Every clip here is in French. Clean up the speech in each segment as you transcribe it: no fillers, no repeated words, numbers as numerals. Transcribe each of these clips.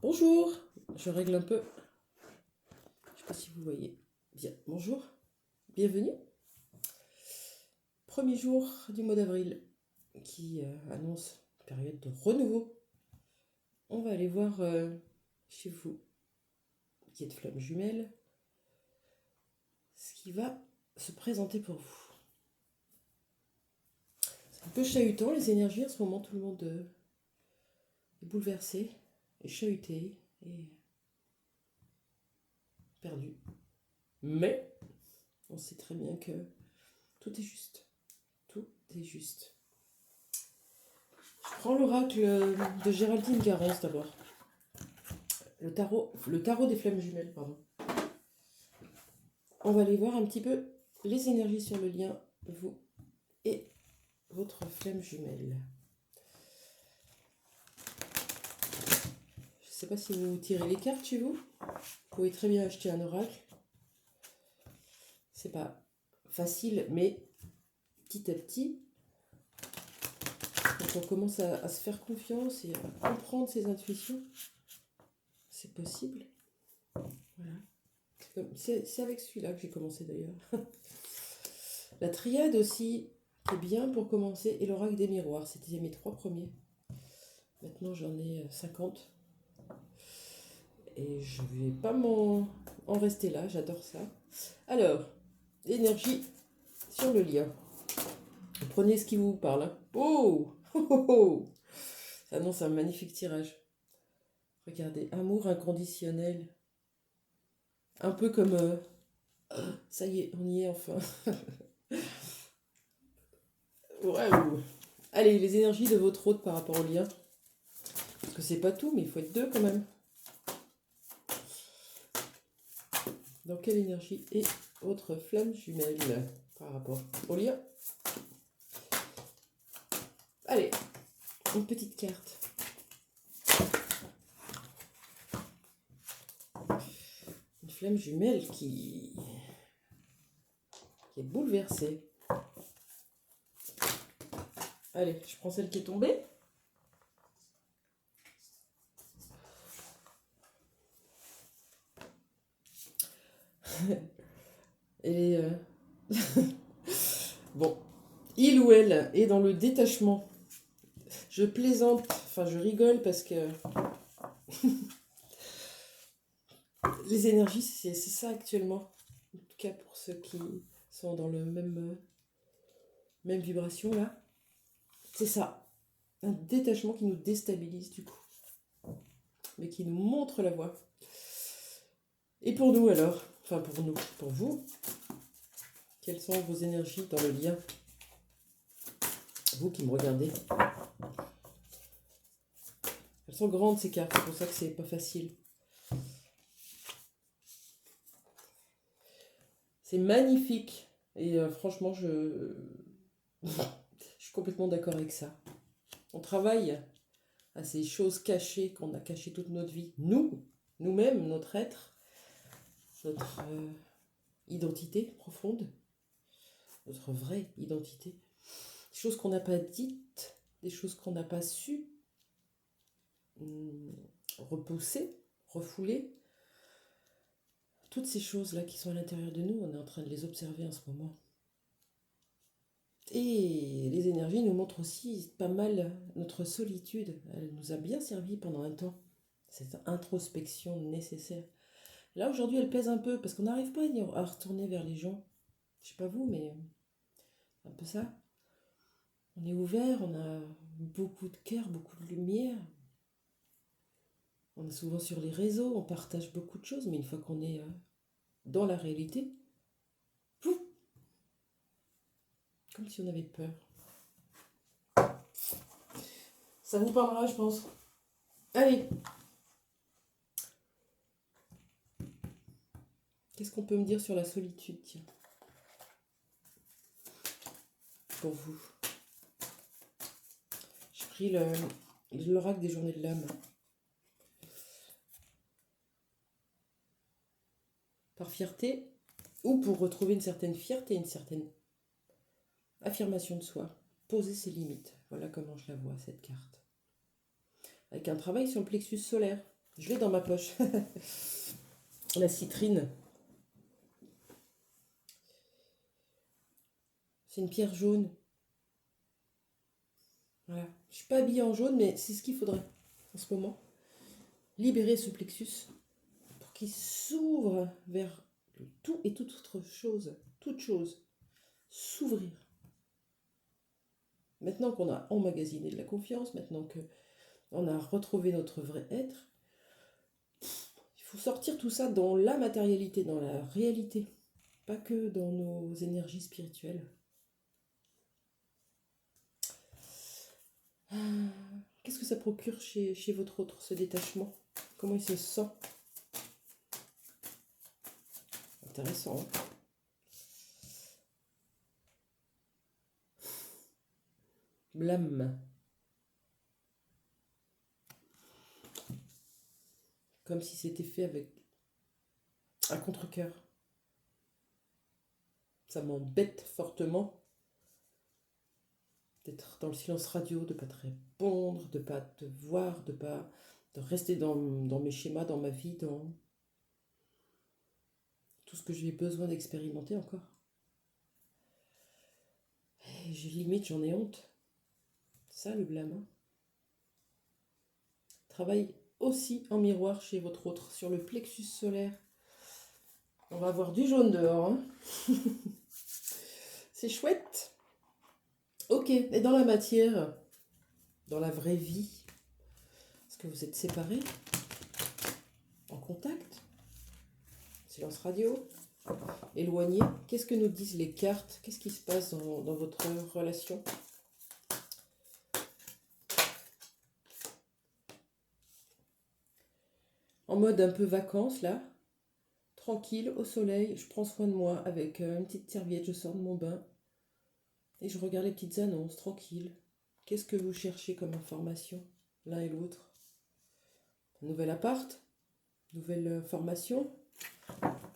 Bonjour, je règle un peu. Je ne sais pas si vous voyez. Bien, bonjour, bienvenue. Premier jour du mois d'avril qui annonce une période de renouveau. On va aller voir chez vous, qui êtes flamme jumelle, ce qui va se présenter pour vous. C'est un peu chahutant les énergies en ce moment, tout le monde est bouleversé, est chahuté et perdu. Mais on sait très bien que tout est juste. Tout est juste. Je prends l'oracle de Géraldine Garance d'abord. Le tarot des flammes jumelles, pardon. On va aller voir un petit peu les énergies sur le lien, vous et votre flamme jumelle. Je ne sais pas si vous tirez les cartes chez vous. Vous pouvez très bien acheter un oracle. C'est pas facile, mais petit à petit, quand on commence à se faire confiance et à comprendre ses intuitions, c'est possible. Voilà. C'est avec celui-là que j'ai commencé d'ailleurs. La triade aussi, qui est bien pour commencer, et l'oracle des miroirs. C'était mes 3 premiers. Maintenant j'en ai 50. Et je vais pas en rester là, j'adore ça. Alors, l'énergie sur le lien. Prenez ce qui vous parle. Hein. Oh, oh, oh, oh. Ça annonce un magnifique tirage. Regardez, amour inconditionnel. Un peu comme... ça y est, on y est enfin. Waouh. Allez, les énergies de votre hôte par rapport au lien. Parce que c'est pas tout, mais il faut être deux quand même. Dans quelle énergie est votre flamme jumelle par rapport au lien? Allez, une petite carte. Une flamme jumelle qui est bouleversée. Allez, je prends celle qui est tombée. Et bon, il ou elle est dans le détachement. Je plaisante, enfin je rigole parce que les énergies, c'est ça actuellement. En tout cas pour ceux qui sont dans le même vibration là. C'est ça. Un détachement qui nous déstabilise du coup. Mais qui nous montre la voie. Et pour nous alors, enfin pour nous, pour vous, quelles sont vos énergies dans le lien? Vous qui me regardez. Elles sont grandes ces cartes, c'est pour ça que c'est pas facile. C'est magnifique. Et franchement, je suis complètement d'accord avec ça. On travaille à ces choses cachées qu'on a cachées toute notre vie. Nous-mêmes, notre être, notre identité profonde, notre vraie identité. Des choses qu'on n'a pas dites, des choses qu'on n'a pas su repousser, refouler. Toutes ces choses-là qui sont à l'intérieur de nous, on est en train de les observer en ce moment. Et les énergies nous montrent aussi pas mal notre solitude. Elle nous a bien servi pendant un temps, cette introspection nécessaire. Là, aujourd'hui, elle pèse un peu parce qu'on n'arrive pas à retourner vers les gens. Je sais pas vous, mais un peu ça. On est ouvert, on a beaucoup de cœur, beaucoup de lumière. On est souvent sur les réseaux, on partage beaucoup de choses, mais une fois qu'on est dans la réalité, pouf, comme si on avait peur. Ça vous parlera, je pense. Allez. Qu'est-ce qu'on peut me dire sur la solitude, tiens, pour vous? J'ai pris l'oracle des journées de l'âme. Par fierté, ou pour retrouver une certaine fierté, une certaine affirmation de soi. Poser ses limites. Voilà comment je la vois, cette carte. Avec un travail sur le plexus solaire. Je l'ai dans ma poche. La citrine. C'est une pierre jaune. Voilà. Je suis pas habillée en jaune, mais c'est ce qu'il faudrait en ce moment. Libérer ce plexus pour qu'il s'ouvre vers tout et toute autre chose. Toute chose. S'ouvrir. Maintenant qu'on a emmagasiné de la confiance, maintenant qu'on a retrouvé notre vrai être, il faut sortir tout ça dans la matérialité, dans la réalité. Pas que dans nos énergies spirituelles. Qu'est-ce que ça procure chez votre autre, ce détachement? Comment il se sent? Intéressant, hein? Blâme. Comme si c'était fait avec un contre-cœur. Ça m'embête fortement d'être dans le silence radio, de ne pas te répondre, de ne pas te voir, de rester dans mes schémas, dans ma vie, dans tout ce que j'ai besoin d'expérimenter encore. Et limite, j'en ai honte. Ça, le blâme. Hein. Travaille aussi en miroir chez votre autre, sur le plexus solaire. On va avoir du jaune dehors. Hein. C'est chouette. Ok, et dans la matière, dans la vraie vie, est-ce que vous êtes séparés? En contact? Silence radio? Éloignés? Qu'est-ce que nous disent les cartes? Qu'est-ce qui se passe dans votre relation? En mode un peu vacances, là. Tranquille, au soleil, je prends soin de moi avec une petite serviette, je sors de mon bain. Et je regarde les petites annonces, tranquille. Qu'est-ce que vous cherchez comme information, l'un et l'autre? Nouvel appart? Nouvelle formation?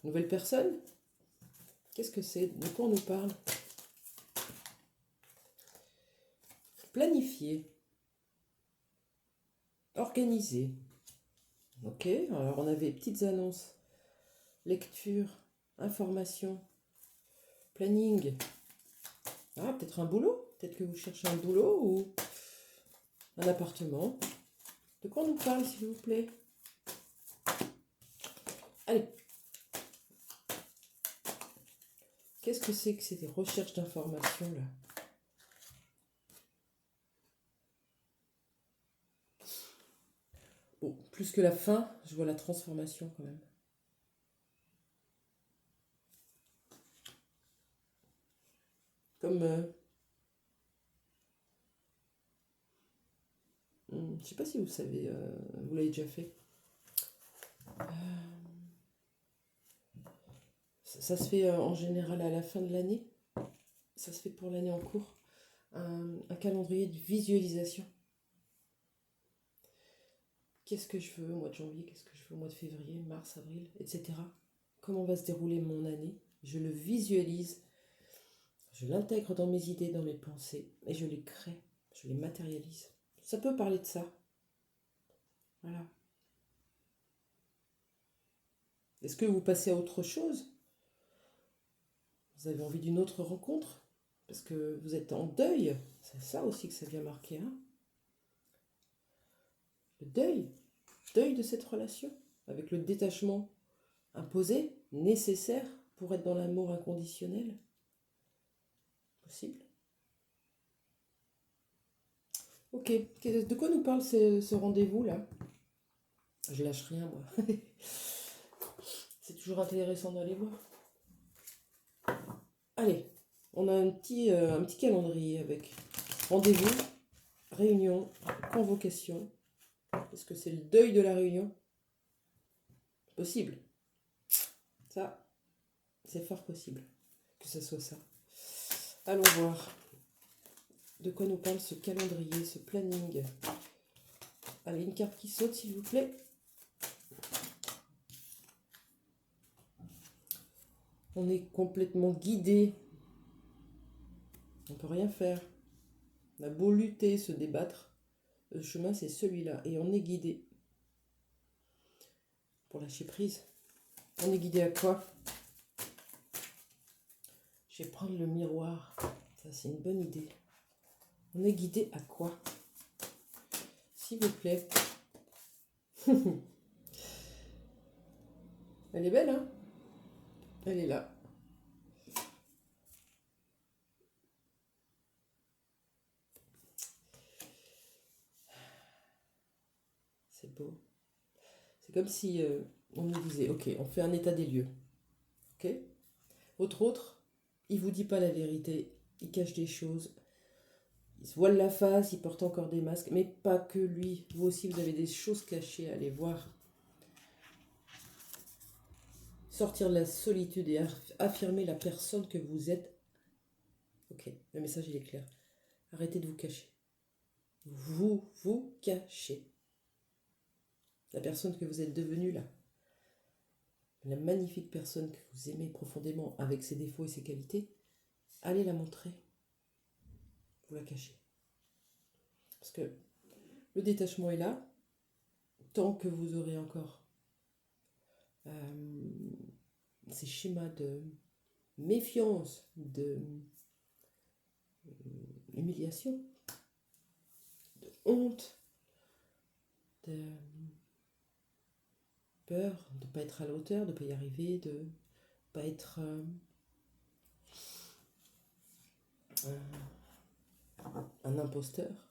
Nouvelle personne? Qu'est-ce que c'est? De quoi on nous parle? Planifier. Organiser. Ok, alors on avait petites annonces. Lecture, information, planning. Ah, peut-être un boulot? Peut-être que vous cherchez un boulot ou un appartement. De quoi on nous parle, s'il vous plaît? Allez. Qu'est-ce que c'est que ces recherches d'informations, là? Bon, plus que la fin, je vois la transformation quand même. Comme... je sais pas si vous savez, vous l'avez déjà fait. Ça se fait en général à la fin de l'année. Ça se fait pour l'année en cours. Un calendrier de visualisation. Qu'est-ce que je veux au mois de janvier? Qu'est-ce que je veux au mois de février, mars, avril, etc. Comment va se dérouler mon année? Je le visualise. Je l'intègre dans mes idées, dans mes pensées. Et je les crée. Je les matérialise. Ça peut parler de ça. Voilà. Est-ce que vous passez à autre chose? Vous avez envie d'une autre rencontre? Parce que vous êtes en deuil. C'est ça aussi que ça vient marquer. Hein, le deuil. Deuil de cette relation. Avec le détachement imposé, nécessaire pour être dans l'amour inconditionnel. Possible. Ok. De quoi nous parle ce rendez-vous là? Je lâche rien moi. C'est toujours intéressant d'aller voir. Allez, on a un petit calendrier avec rendez-vous, réunion, convocation. Est-ce que c'est le deuil de la réunion? Possible. Ça, c'est fort possible que ce soit ça. Allons voir de quoi nous parle ce calendrier, ce planning. Allez, une carte qui saute s'il vous plaît. On est complètement guidé. On ne peut rien faire. On a beau lutter, se débattre. Le chemin, c'est celui-là. Et on est guidé. pour lâcher prise. On est guidé à quoi? Je vais prendre le miroir. Ça, c'est une bonne idée. On est guidé à quoi? S'il vous plaît. Elle est belle, hein? Elle est là. C'est beau. C'est comme si on nous disait, ok, on fait un état des lieux. Ok? Votre autre, il vous dit pas la vérité. Il cache des choses. Il se voile la face, il porte encore des masques. Mais pas que lui. Vous aussi, vous avez des choses cachées à aller voir. Sortir de la solitude et affirmer la personne que vous êtes. Ok, le message il est clair. Arrêtez de vous cacher. Vous vous cachez. La personne que vous êtes devenue là. La magnifique personne que vous aimez profondément avec ses défauts et ses qualités. Allez la montrer. Vous la cachez. Parce que le détachement est là. Tant que vous aurez encore ces schémas de méfiance, de humiliation, de honte, de peur de ne pas être à la hauteur, de ne pas y arriver, de ne pas être un imposteur.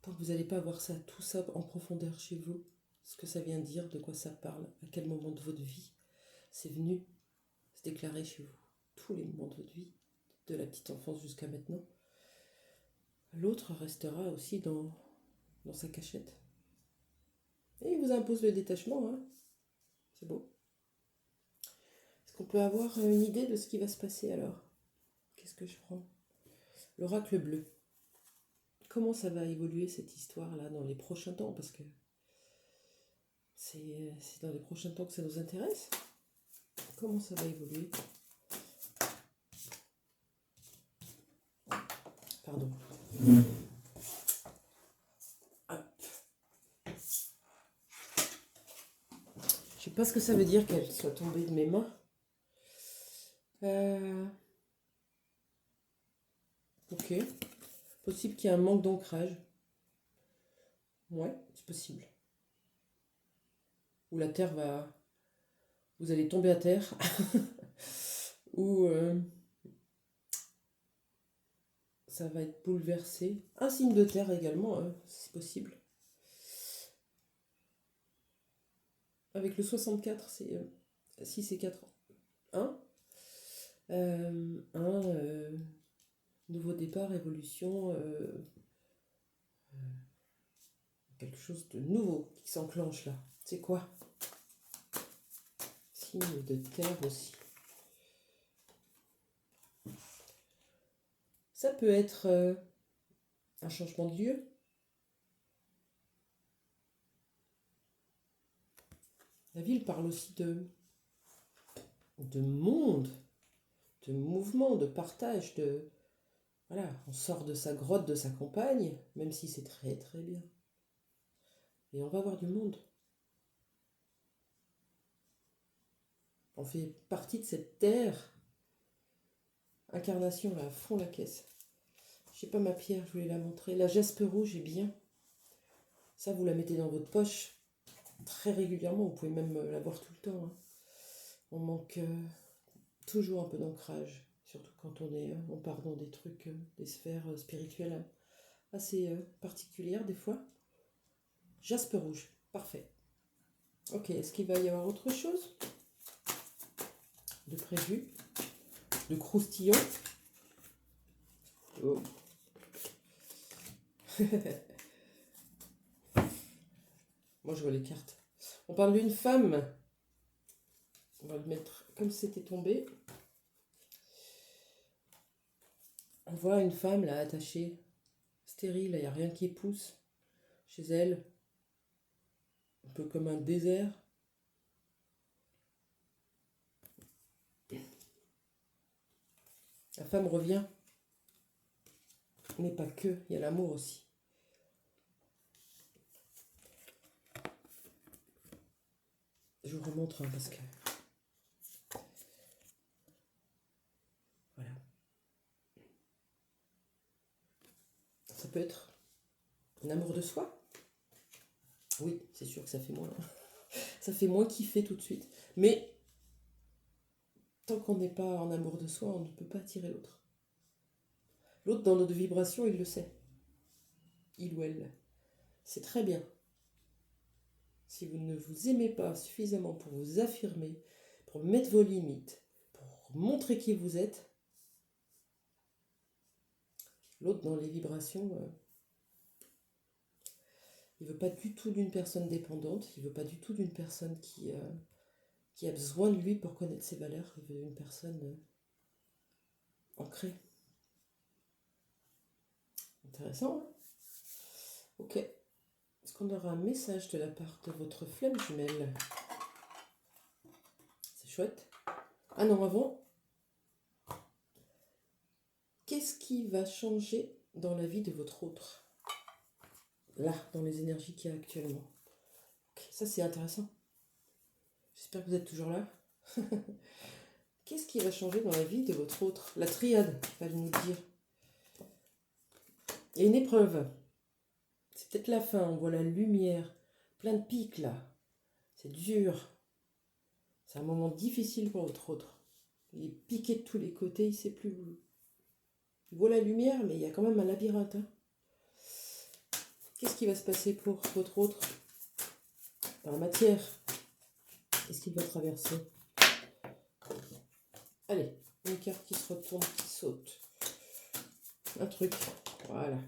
Tant que vous n'allez pas voir ça, tout ça en profondeur chez vous, ce que ça vient dire, de quoi ça parle, à quel moment de votre vie c'est venu se déclarer chez vous, tous les moments de votre vie, de la petite enfance jusqu'à maintenant, l'autre restera aussi dans sa cachette. Et il vous impose le détachement, hein. C'est beau. Est-ce qu'on peut avoir une idée de ce qui va se passer alors? Qu'est-ce que je prends? L'oracle bleu. Comment ça va évoluer cette histoire-là dans les prochains temps? Parce que c'est dans les prochains temps que ça nous intéresse. Comment ça va évoluer? Pardon. Hop. Je sais pas ce que ça veut dire qu'elle soit tombée de mes mains. Ok. Possible qu'il y ait un manque d'ancrage. Ouais, c'est possible. Ou la terre va... Vous allez tomber à terre. Ou ça va être bouleversé. Un signe de terre également, hein, c'est possible. Avec le 64, c'est 6 et 4. 1. Nouveau départ, évolution, quelque chose de nouveau qui s'enclenche là. C'est quoi? Signe de terre aussi. Ça peut être un changement de lieu. La ville parle aussi de monde, de mouvement, de partage, de... Voilà, on sort de sa grotte, de sa campagne, même si c'est très très bien. Et on va voir du monde. On fait partie de cette terre. Incarnation là, à fond la caisse. Je sais pas ma pierre, je voulais la montrer. La jaspe rouge est bien. Ça, vous la mettez dans votre poche très régulièrement. Vous pouvez même la voir tout le temps, hein. On manque toujours un peu d'ancrage. Surtout quand on part dans des trucs, des sphères spirituelles assez particulières des fois. Jaspe rouge, parfait. Ok, est-ce qu'il va y avoir autre chose de prévu? De croustillant? Oh. Moi je vois les cartes. On parle d'une femme. On va le mettre comme c'était tombé. On voit une femme là attachée, stérile, il n'y a rien qui pousse chez elle. Un peu comme un désert. La femme revient. Mais pas que, il y a l'amour aussi. Je vous remontre parce que... Voilà. Ça peut être un amour de soi. Oui, c'est sûr que ça fait moins... ça fait moins kiffer tout de suite. Mais tant qu'on n'est pas en amour de soi, on ne peut pas attirer l'autre. L'autre, dans notre vibration, il le sait. Il ou elle. C'est très bien. Si vous ne vous aimez pas suffisamment pour vous affirmer, pour mettre vos limites, pour montrer qui vous êtes, l'autre dans les vibrations, il ne veut pas du tout d'une personne dépendante, il ne veut pas du tout d'une personne qui a besoin de lui pour connaître ses valeurs, il veut une personne ancrée. Intéressant, hein? Ok. Est-ce qu'on aura un message de la part de votre flamme jumelle? C'est chouette. Ah non, avant, qu'est-ce qui va changer dans la vie de votre autre? Là, dans les énergies qu'il y a actuellement. Okay, ça, c'est intéressant. J'espère que vous êtes toujours là. Qu'est-ce qui va changer dans la vie de votre autre? La triade va nous le dire. Il y a une épreuve. C'est peut-être la fin, on voit la lumière. Plein de pics là. C'est dur. C'est un moment difficile pour votre autre. Il est piqué de tous les côtés, il ne sait plus où. Il voit la lumière, mais il y a quand même un labyrinthe. Hein. Qu'est-ce qui va se passer pour votre autre dans la matière? Qu'est-ce qu'il va traverser? Allez, une carte qui se retourne, qui saute. Un truc. Voilà.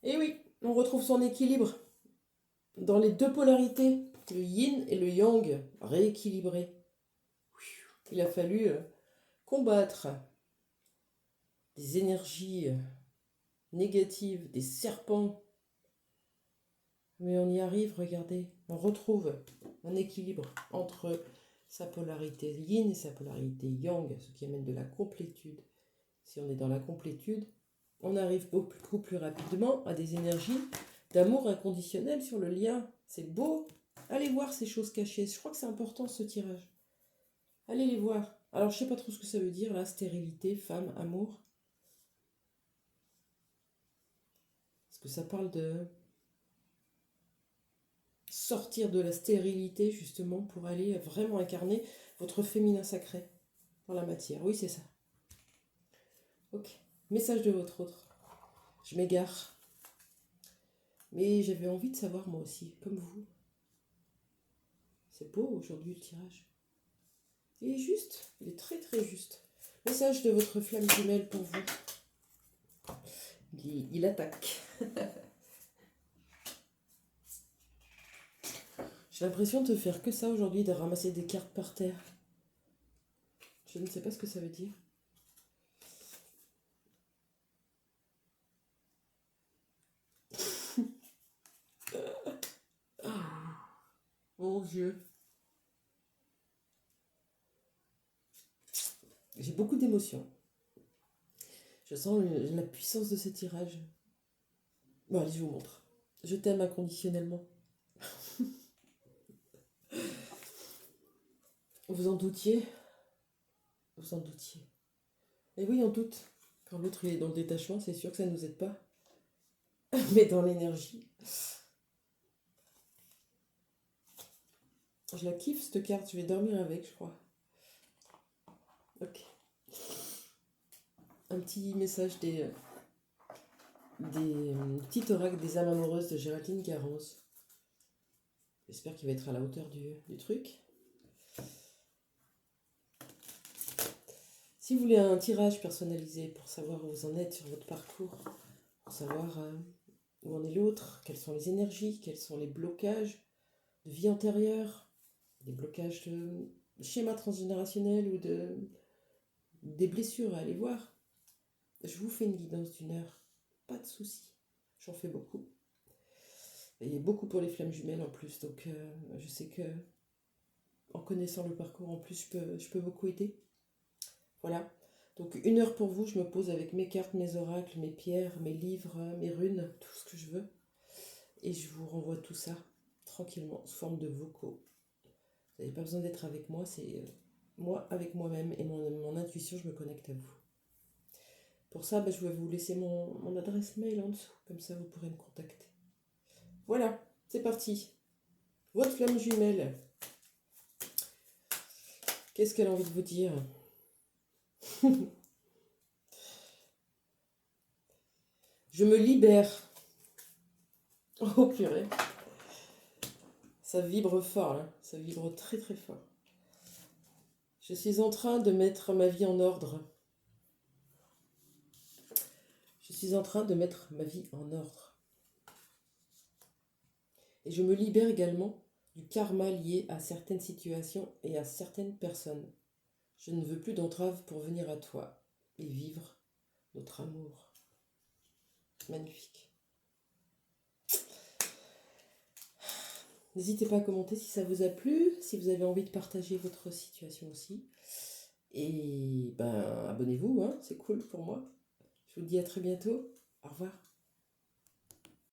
Et oui, on retrouve son équilibre dans les deux polarités, le yin et le yang, rééquilibrés. Il a fallu combattre des énergies négatives, des serpents. Mais on y arrive, regardez. On retrouve un équilibre entre sa polarité yin et sa polarité yang, ce qui amène de la complétude. Si on est dans la complétude, on arrive beaucoup plus rapidement à des énergies d'amour inconditionnel sur le lien. C'est beau. Allez voir ces choses cachées. Je crois que c'est important ce tirage. Allez les voir. Alors je sais pas trop ce que ça veut dire là, stérilité, femme, amour. Est-ce que ça parle de sortir de la stérilité justement pour aller vraiment incarner votre féminin sacré dans la matière? Oui, c'est ça. Ok. Message de votre autre. Je m'égare. Mais j'avais envie de savoir moi aussi, comme vous. C'est beau aujourd'hui le tirage. Il est juste, il est très très juste. Message de votre flamme jumelle pour vous. Il attaque. J'ai l'impression de faire que ça aujourd'hui, de ramasser des cartes par terre. Je ne sais pas ce que ça veut dire. Mon Dieu. J'ai beaucoup d'émotions. Je sens la puissance de ce tirage. Bon, allez, je vous montre. Je t'aime inconditionnellement. Vous en doutiez? Vous en doutiez. Et oui, on doute. Quand l'autre est dans le détachement, c'est sûr que ça ne nous aide pas. Mais dans l'énergie. Je la kiffe cette carte, je vais dormir avec, je crois. Ok. Un petit message des petits oracles des âmes amoureuses de Géraldine Garros. J'espère qu'il va être à la hauteur du truc. Si vous voulez un tirage personnalisé pour savoir où vous en êtes sur votre parcours, pour savoir où en est l'autre, quelles sont les énergies, quels sont les blocages de vie antérieure, des blocages de schéma transgénérationnel ou des blessures à aller voir, je vous fais une guidance d'1 heure. Pas de souci. J'en fais beaucoup. Et beaucoup pour les flammes jumelles en plus. Donc je sais que en connaissant le parcours en plus, je peux beaucoup aider. Voilà. Donc 1 heure pour vous, je me pose avec mes cartes, mes oracles, mes pierres, mes livres, mes runes, tout ce que je veux. et je vous renvoie tout ça tranquillement, sous forme de vocaux. Vous n'avez pas besoin d'être avec moi, c'est moi avec moi-même et mon intuition, je me connecte à vous. Pour ça, je vais vous laisser mon adresse mail en dessous, comme ça vous pourrez me contacter. Voilà, c'est parti. Votre flamme jumelle, qu'est-ce qu'elle a envie de vous dire? Je me libère. Oh purée. Ça vibre fort, là. Ça vibre très très fort. Je suis en train de mettre ma vie en ordre. Je suis en train de mettre ma vie en ordre. Et je me libère également du karma lié à certaines situations et à certaines personnes. Je ne veux plus d'entrave pour venir à toi et vivre notre amour. Magnifique. N'hésitez pas à commenter si ça vous a plu, si vous avez envie de partager votre situation aussi. Et abonnez-vous, hein, c'est cool pour moi. Je vous dis à très bientôt. Au revoir.